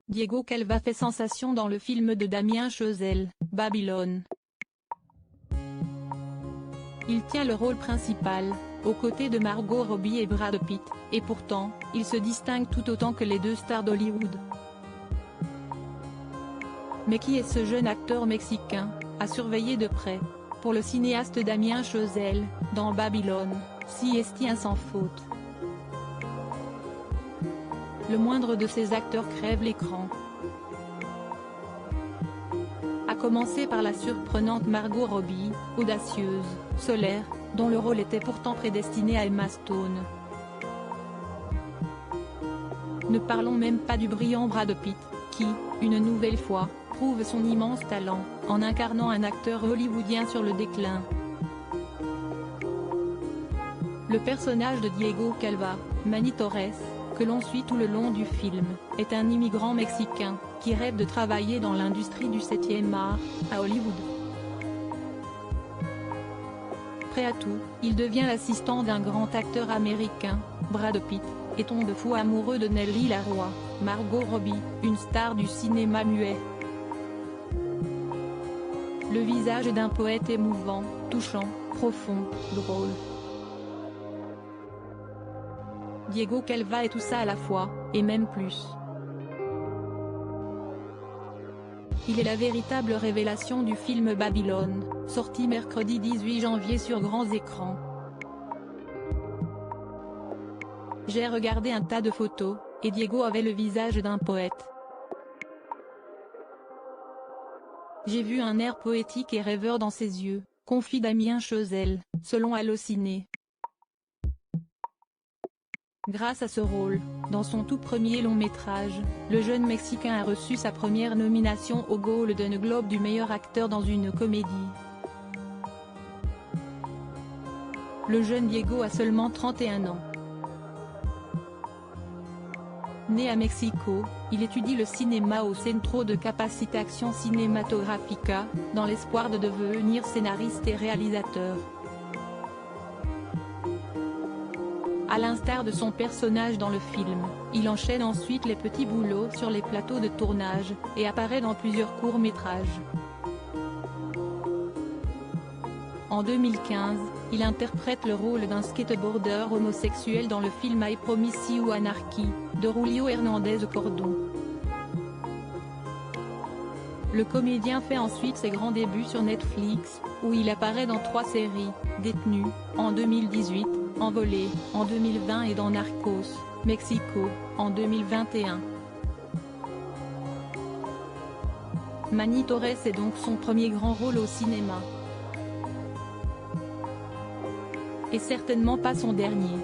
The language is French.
Diego Calva fait sensation dans le film de Damien Chazelle, Babylone. Il tient le rôle principal, aux côtés de Margot Robbie et Brad Pitt, et pourtant, il se distingue tout autant que les deux stars d'Hollywood. Mais qui est ce jeune acteur mexicain, à surveiller de près? Pour le cinéaste Damien Chazelle, dans Babylone, si est-il un sans faute. Le moindre de ces acteurs crève l'écran. À commencer par la surprenante Margot Robbie, audacieuse, solaire, dont le rôle était pourtant prédestiné à Emma Stone. Ne parlons même pas du brillant Brad Pitt, qui, une nouvelle fois, prouve son immense talent, en incarnant un acteur hollywoodien sur le déclin. Le personnage de Diego Calva, Manny Torres, que l'on suit tout le long du film, est un immigrant mexicain, qui rêve de travailler dans l'industrie du 7e art, à Hollywood. Prêt à tout, il devient l'assistant d'un grand acteur américain, Brad Pitt, et tombe fou amoureux de Nelly Laroy, Margot Robbie, une star du cinéma muet. Le visage d'un poète émouvant, touchant, profond, drôle. Diego Calva est tout ça à la fois, et même plus. Il est la véritable révélation du film Babylone, sorti mercredi 18 janvier sur grands écrans. J'ai regardé un tas de photos, et Diego avait le visage d'un poète. J'ai vu un air poétique et rêveur dans ses yeux, confie Damien Chazelle, selon Allociné. Grâce à ce rôle, dans son tout premier long-métrage, le jeune Mexicain a reçu sa première nomination au Golden Globe du meilleur acteur dans une comédie. Le jeune Diego a seulement 31 ans. Né à Mexico, il étudie le cinéma au Centro de Capacitación Cinematográfica, dans l'espoir de devenir scénariste et réalisateur. À l'instar de son personnage dans le film, il enchaîne ensuite les petits boulots sur les plateaux de tournage, et apparaît dans plusieurs courts-métrages. En 2015, il interprète le rôle d'un skateboarder homosexuel dans le film I Promise You Anarchy, de Julio Hernández Cordon. Le comédien fait ensuite ses grands débuts sur Netflix, où il apparaît dans 3 séries, Détenu, en 2018, Envolé, en 2020 et dans Narcos, Mexico, en 2021. Manny Torres est donc son premier grand rôle au cinéma. Et certainement pas son dernier.